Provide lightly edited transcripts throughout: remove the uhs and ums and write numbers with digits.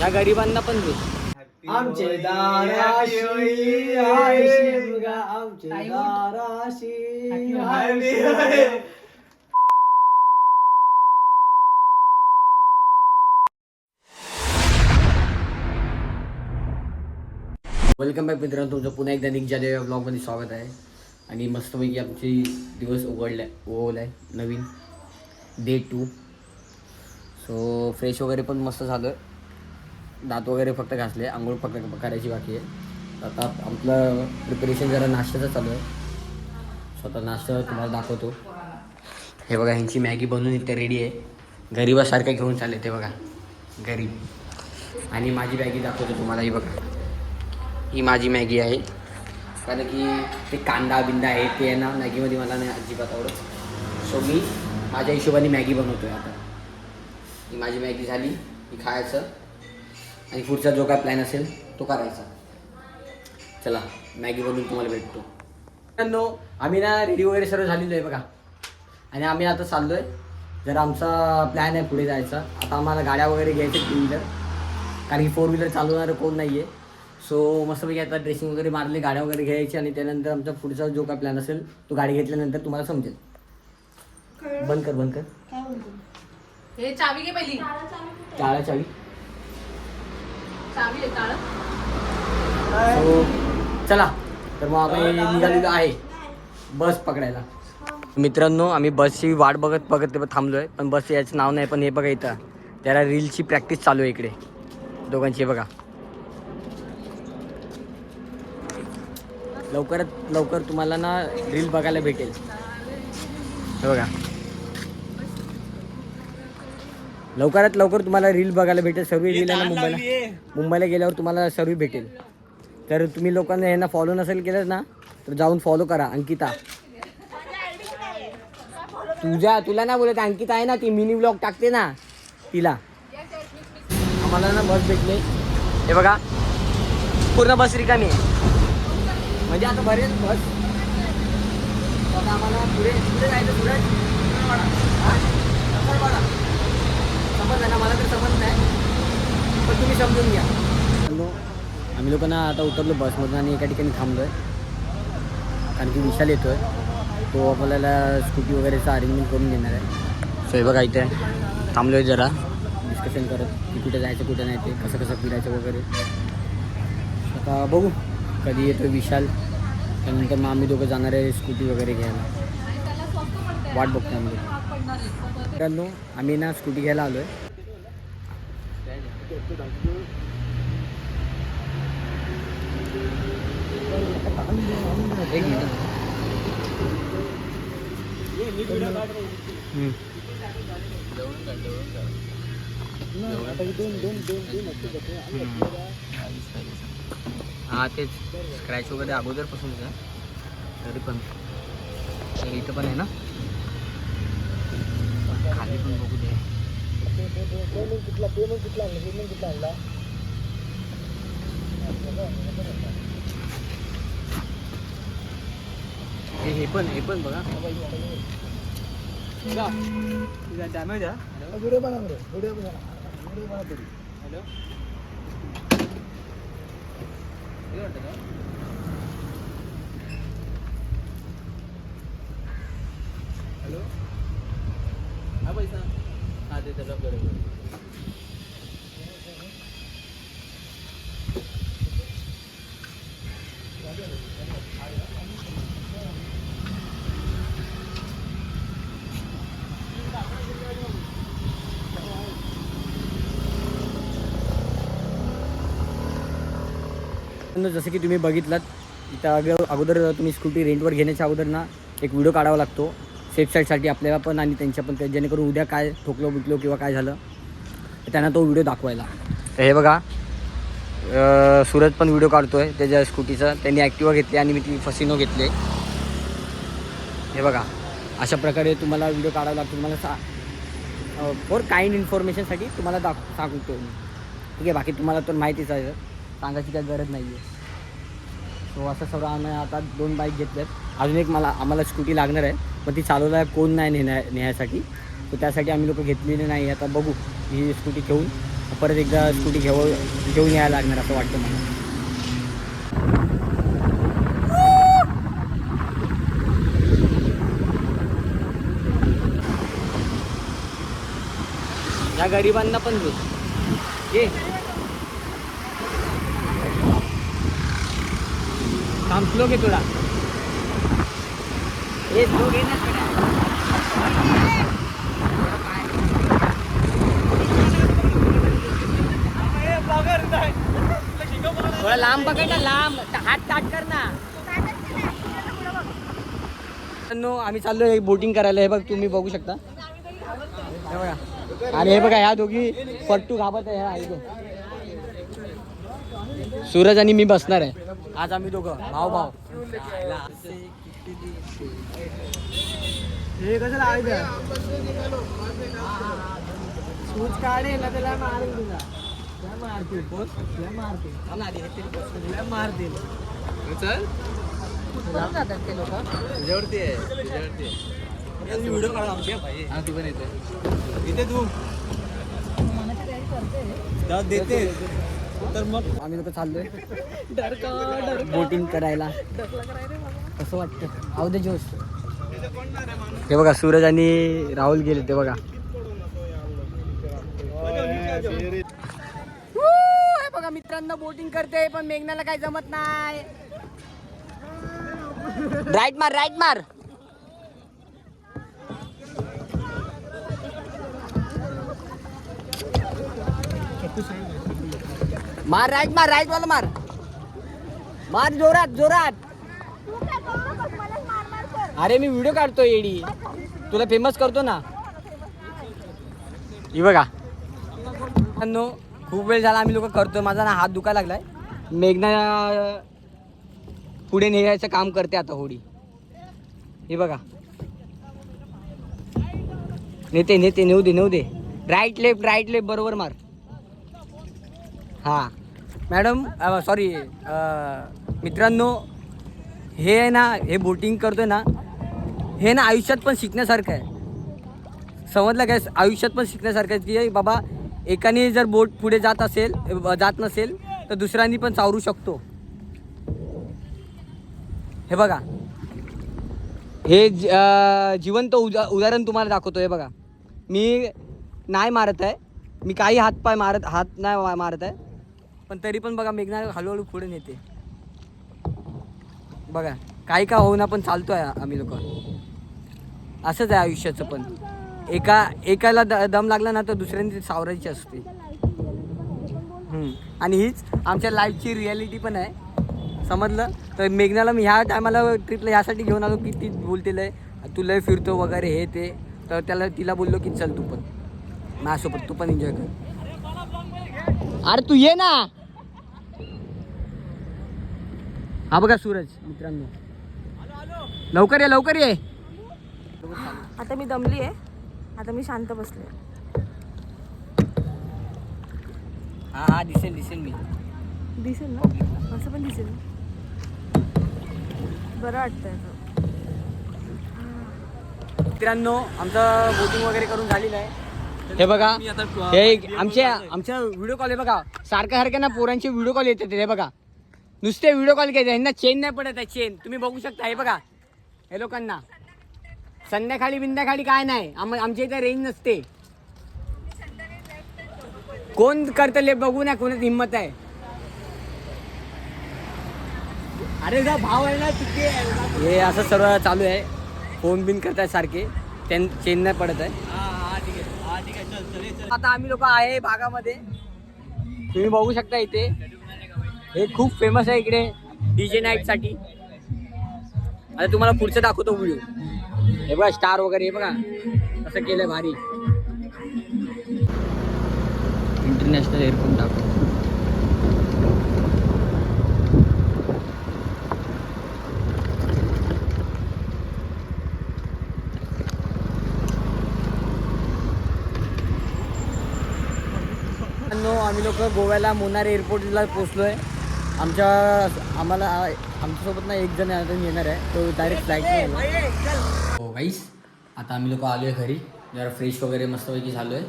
या गरिबांना पण दे. आमचे दाराशी हाय शिमगा, आमचे दाराशी हाय शिमगा. वेलकम बॅक मित्रांनो, तुमचं पुन्हा एकदा निघजा देव ब्लॉगमध्ये स्वागत आहे. आणि मस्तपैकी आमची दिवस ओघवलाय नवीन डे 2. सो फ्रेश वगैरे पण मस्त झालं, दात वगैरे फक्त घासले, आंघोळ फक्त करायची बाकी आहे. आता आपलं प्रिपरेशन जरा नाश्त्याचं चालू आहे. स्वतः नाश्ता तुम्हाला दाखवतो. हे बघा, ह्यांची मॅगी बनवून इथे रेडी आहे. गरीबासारखं घेऊन चालले ते बघा, गरीब. आणि माझी मॅगी दाखवतो तुम्हाला. ही बघा, ही माझी मॅगी आहे. कारण की ते कांदा बिंदा आहे ते आहे ना मॅगीमध्ये, मला नाही अजिबात आवडत. सो मी माझ्या हिशोबाने मॅगी बनवतो आहे. आता ही माझी मॅगी झाली, ही खायचं आणि पुढचा जो काय प्लॅन असेल तो करायचा. चला मॅगी बनवून तुम्हाला भेटतो. मित्रांनो, आम्ही ना रेडी वगैरे सर्व झालेलो आहे बघा. आणि आम्ही आता चाललो आहे. जर आमचा प्लॅन आहे पुढे जायचा. आता आम्हाला गाड्या वगैरे घ्यायच्या 2 व्हीलर, कारण की 4 व्हीलर चालवणारं कोण नाही आहे. सो मस्तपैकी आता ड्रेसिंग वगैरे मारली, गाड्या वगैरे घ्यायची आणि त्यानंतर आमचा पुढचा जो काय प्लॅन असेल तो गाडी घेतल्यानंतर तुम्हाला समजेल. बंद कर काय बोलतो? हे चावी घे पहिली. चावी चावी आहे टाळं. सो चला, तर मग आपण निघालेलो आहे बस पकडायला. मित्रांनो, आम्ही बसची वाट बघत थांबलो आहे, पण बस याचं नाव नाही. पण हे बघा, इथं त्याला रीलची प्रॅक्टिस चालू आहे इकडे दोघांची. हे बघा, लवकरात लवकर तुम्हाला ना रील बघायला भेटेल. हे बघा, लवकरात लवकर तुम्हाला रील बघायला भेटेल. सर्व रील आहे ना मुंबईला गेल्यावर तुम्हाला सर्व भेटेल. तर तुम्ही लोकांना यांना फॉलो नसेल केलं ना, तर जाऊन फॉलो करा. अंकिता, तुला ना बोलत, अंकिता आहे ना ती मिनी ब्लॉग टाकते ना, तिला. आम्हाला ना बस भेटले. हे बघा, पूर्ण बस रिकामी आहे. म्हणजे आता बरेच बस. आता आम्हाला पुढे जायचं. समज ना, मला तर समज नाही, पण तुम्ही समजून घ्या. आम्ही लोकांना आता उतरलो बसमधून आणि एका ठिकाणी थांबलो आहे. कारण की विशाल येतो आहे, तो आपल्याला स्कूटी वगैरेचं अरेंजमेंट करून देणार आहे. सो हे बघा, इथे थांबलो आहे जरा डिस्कशन करत की कुठे जायचं कुठे नाही, ते कसं कसं फिरायचं वगैरे. आता बघू कधी येतो विशाल. त्यानंतर मग आम्ही दोघं जाणार आहे स्कूटी वगैरे घ्यायला. वाट बघतो आम्ही. मित्रांनो, आम्ही ना स्कूटी घ्यायला आलो आहे. एक मिनिट. हां, तेच स्क्रॅच वगैरे अगोदरपासूनच आहे. तरी पण इथं पण आहे ना, खाली पण बघू दे. हे पण बघा. डॅमेज आहे. व्हिडिओ बना. हॅलो, हॅलो, हा पैसा हा ते त्याला बरोबर. जसं की तुम्ही बघितलात, इथं अगोदर तुम्ही स्कूटी रेंटवर घेण्याच्या अगोदर ना एक व्हिडिओ काढावा लागतो सेफ साईडसाठी आपल्याला पण आणि त्यांच्या पण, जेणेकरून उद्या काय ठोकलो बिकलो किंवा काय झालं तर त्यांना तो व्हिडिओ दाखवायला. तर हे बघा, सूरज पण व्हिडिओ काढतो आहे त्याच्या स्कूटीचा. त्यांनी ॲक्टिवा घेतली आणि मी ती फसिनो घेतली. हे बघा, अशा प्रकारे तुम्हाला व्हिडिओ काढावा लागतो. तुम्हाला फॉर काइंड इन्फॉर्मेशनसाठी तुम्हाला सांगतो मी. ठीक आहे, बाकी तुम्हाला तर माहितीच आहे, सांगायची काही गरज नाही आहे. सो असं सर्व आम्ही आता 2 बाईक घेतल्यात. अजून एक आम्हाला स्कूटी लागणार आहे, पण ती चालवला कोण नाही नेण्यासाठी. तर त्यासाठी आम्ही लोक घेतलेली नाही. आता बघू, ही स्कूटी घेऊन परत एकदा स्कूटी घेऊन यायला लागणार असं वाटतं मला. या गरिबांना पण दे ये थांबलो की तुला हे लोक येणार थोडा लांब पकड ना, लांब हात ताट कर ना. आम्ही चाललोय बोटिंग करायला. हे बघ तुम्ही बघू शकता. हे बघा आणि हे बघा ह्या दोघी पट्टू घाबत आहे. ह्या इथे सूरज आणि मी बसणार आहे आज. आम्ही दोघं भाऊ. हे कसं लावायचं सूज काढे ना त्याला मारेल तुला. मारतील चल ते लोक तुझ्यावरती आहे व्हिडिओ काढा आमच्या भाई. हा तू पण येते इथे तू देते तर मग आम्ही लोक चाललोय बोटिंग करायला. कसं वाटतं आऊ दे जोश. हे बघा सूरज आणि राहुल गेले ते बघा. हे बघा मित्रांनो बोटिंग करते पण मेघनाला काही जमत नाही. राईट मार राईट वाला मार जोरात. अरे मी व्हिडिओ काढतोय येडी, तुला फेमस करतो ना. ही बघा खूप वेळ झाला आम्ही लोक करतोय. माझा ना हात दुखायला लागलाय. मेघना पुढे नेण्याचं काम करते आता होडी. हे बघा नेते नेऊ दे. राईट लेफ्ट बरोबर मार. हा मॅडम सॉरी मित्रांनो, हे आहे ना, हे बोटिंग करतोय ना, हे ना आयुष्यात पण शिकण्यासारखं आहे. समजलं काय? आयुष्यात पण शिकण्यासारखं आहे की बाबा एकाने जर बोट पुढे जात नसेल तर दुसऱ्यांनी पण चावरू शकतो. हे बघा हे जिवंत उदाहरण तुम्हाला दाखवतो. हे बघा मी नाही मारत आहे, मी काही हात नाही मारत आहे, पण तरी पण बघा मेघना हळूहळू पुढे नेते. बघा काही का होईना पण चालतोय आम्ही लोक. असंच आहे आयुष्याचं पण. एकाला दम लागला ना तर दुसऱ्यांनी सावरायची असते. आणि हीच आमच्या लाईफची रियालिटी पण आहे. समजलं? तर मेघनाला मी ह्या टायमाला ट्रिपला ह्यासाठी घेऊन आलो की ती बोलतेलं तू लय फिरतो वगैरे हे ते. तर तिला बोललो की चल तू पण माझ्यासोबत, तू पण एन्जॉय कर. अरे तू ये ना. हा बघा सूरज मित्रांनो, लवकर ये. आता मी दमली आहे. आता मी शांत बसले. हा दिसेल मी. दिसेल ना, असं पण दिसेल. बरं वाटतंय. मित्रांनो आमचं बोटिंग वगैरे करून झालेलं आहे. हे बघा हे आमच्या व्हिडिओ कॉल आहे बघा. सारख्या ना पोरांचे व्हिडिओ कॉल येतात. हे बघा नुसते व्हिडिओ कॉल घ्यायचे. ह्यांना चेन नाही पडत आहे. चेन तुम्ही बघू शकता. हे बघा हे लोकांना संध्याकाळी काय नाही. आमच्या इथे रेंज नसते. कोण करतं ले बघू ना, कोणाची हिंमत आहे. अरे जा भाव आहे ना तिथे. हे असं सर्व चालू आहे. फोन बिन करताय सारखे, चेन नाही पडत आहे. आता आम्ही लोक आहे भागामध्ये. तुम्ही बघू शकता इथे हे खूप फेमस आहे इकडे DJ नाईट साठी. आता तुम्हाला पुढचं दाखवतो व्हिडिओ. हे बघा स्टार वगैरे. हे बघा कसं केलंय भारी. इंटरनॅशनल एअरपोर्ट दाखव. आम्ही लोक गोव्याला मोनार एअरपोर्टला पोचलोय. आमच्यासोबत ना एक जण येणार आहे, तो डायरेक्ट फ्लाईट. हो गाईस आता आम्ही लोक आलोय घरी. जरा फ्रेश वगैरे मस्तपैकी झालोय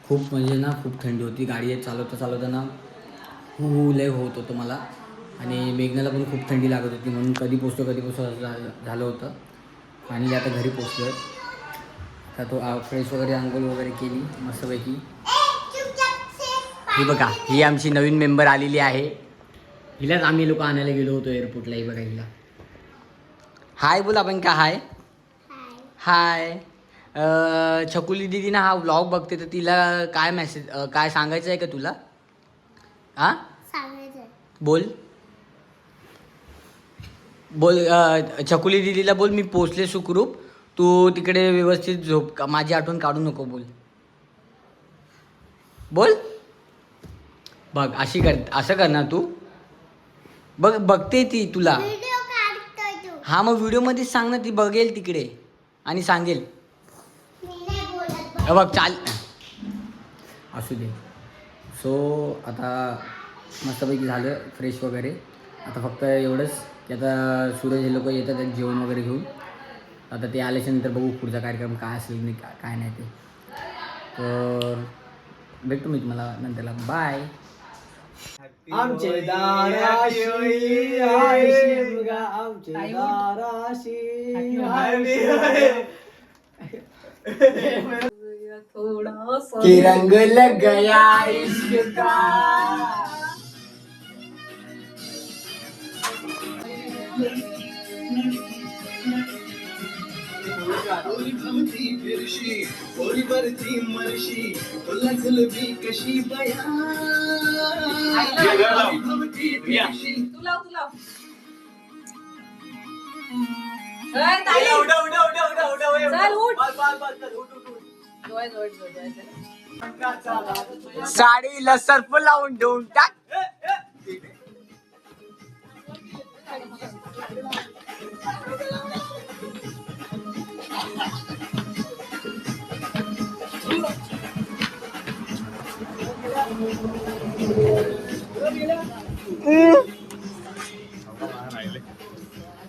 खूप म्हणजे ना खूप थंडी होती. गाडी चालवताना लय होत होतं मला. आणि मेघनाला पण खूप थंडी लागत होती, म्हणून कधी पोचतो असं झालं होतं. आणि आता घरी पोचलो आहे. आता तो फ्रेश वगैरे आंघोळ वगैरे केली मस्तपैकी. ही बघा, ही आमची नवीन मेंबर आलेली आहे. हिलाच आम्ही लोक आणायला गेलो होतो एअरपोर्टला. ही बघा हिला. हाय बोल आपण का हाय हाय. छकुली दीदी ना हा व्लॉग बघते, तर तिला काय मेसेज काय सांगायचं आहे का तुला? हा बोल बोल. छकुली दीदीला बोल मी पोचले सुखरूप. तू तिकडे व्यवस्थित झोप, माझी आठवण काढू नको. बोल बोल. बघ असं कर ना तू. बघते ती तुला. हा मग व्हिडिओमध्ये सांग ना, ती बघेल तिकडे आणि सांगेल. बघ चाल असू दे. सो आता मस्तपैकी झालं फ्रेश वगैरे. आता फक्त एवढंच की आता सूरज हे लोक येतात जेवण वगैरे घेऊन. आता ते आल्याच्या नंतर बघू पुढचा कार्यक्रम काय असेल नाही काय नाही ते. तर भेटतो मी तुम्हाला नंतरला. बाय. आमचे दाराशी हाय शिमगा, आमचे दाराशी कि रंग लग गया इश्क का. साडीला सर्फ लावून ठेवून टाक.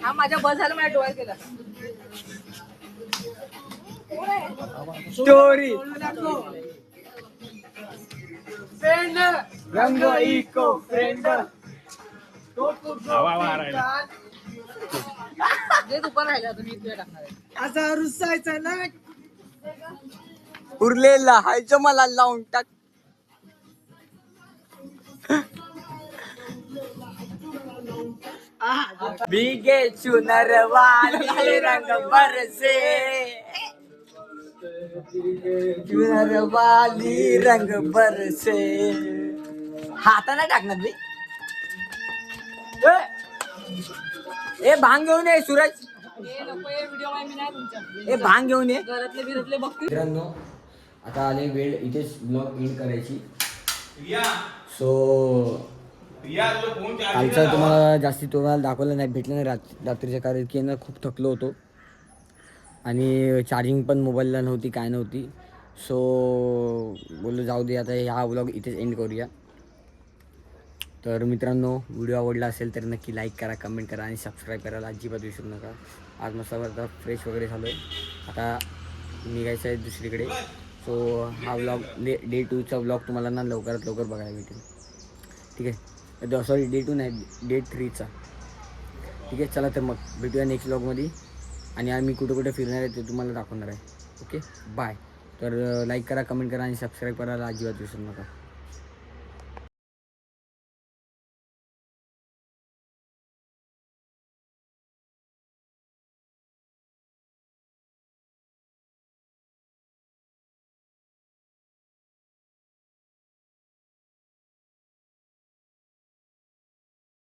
हा माझ्या बस झालं, माझ्या डोळ्यात गेला. स्टोरी रंग इको फ्रेंड. जे दुपार राहिला तुम्ही इथे टाकणार आहे. असा रुसायचा ना. उरलेला हायचं मला लावून टाक. भीगे चुनर वाली रंग बरसे, चुनर वाली रंग बरसे. हाताने टाकणार बी. ए भांग घेऊन ये सूरज. ए भांग घेऊन ये. घरातले बिरातले बघतील. मित्रांनो आता आले वेळ इथेच ब्लॉग एंड करायची. सो कालचा तुम्हाला जास्ती तुम्हाला दाखवलं नाही, भेटलं नाही रात्रीच्या, कारण की ना खूप थकलो होतो आणि चार्जिंग पण मोबाईलला नव्हती काय नव्हती. सो बोललो जाऊ दे आता हा व्लॉग इथेच एंड करूया. तर मित्रांनो व्हिडिओ आवडला असेल तर नक्की लाईक करा, कमेंट करा आणि सबस्क्राईब करायला अजिबात विसरू नका. आज मस्त आता फ्रेश वगैरे झालो आहे. आता निघायचं आहे दुसरीकडे. सो हा व्लॉग डे 2चा व्लॉग तुम्हाला ना लवकरात लवकर बघायला भेटेल. ठीक आहे, सॉरी डे 2 नाही, डे 3चा. ठीक आहे, चला तर मग भेटूया नेक्स्ट व्लॉगमध्ये. आणि आम्ही कुठे कुठे फिरणार आहे ते तुम्हाला दाखवणार आहे. Okay bye. तर लाईक करा, कमेंट करा आणि सबस्क्राईब करायला अजिबात विसरू नका.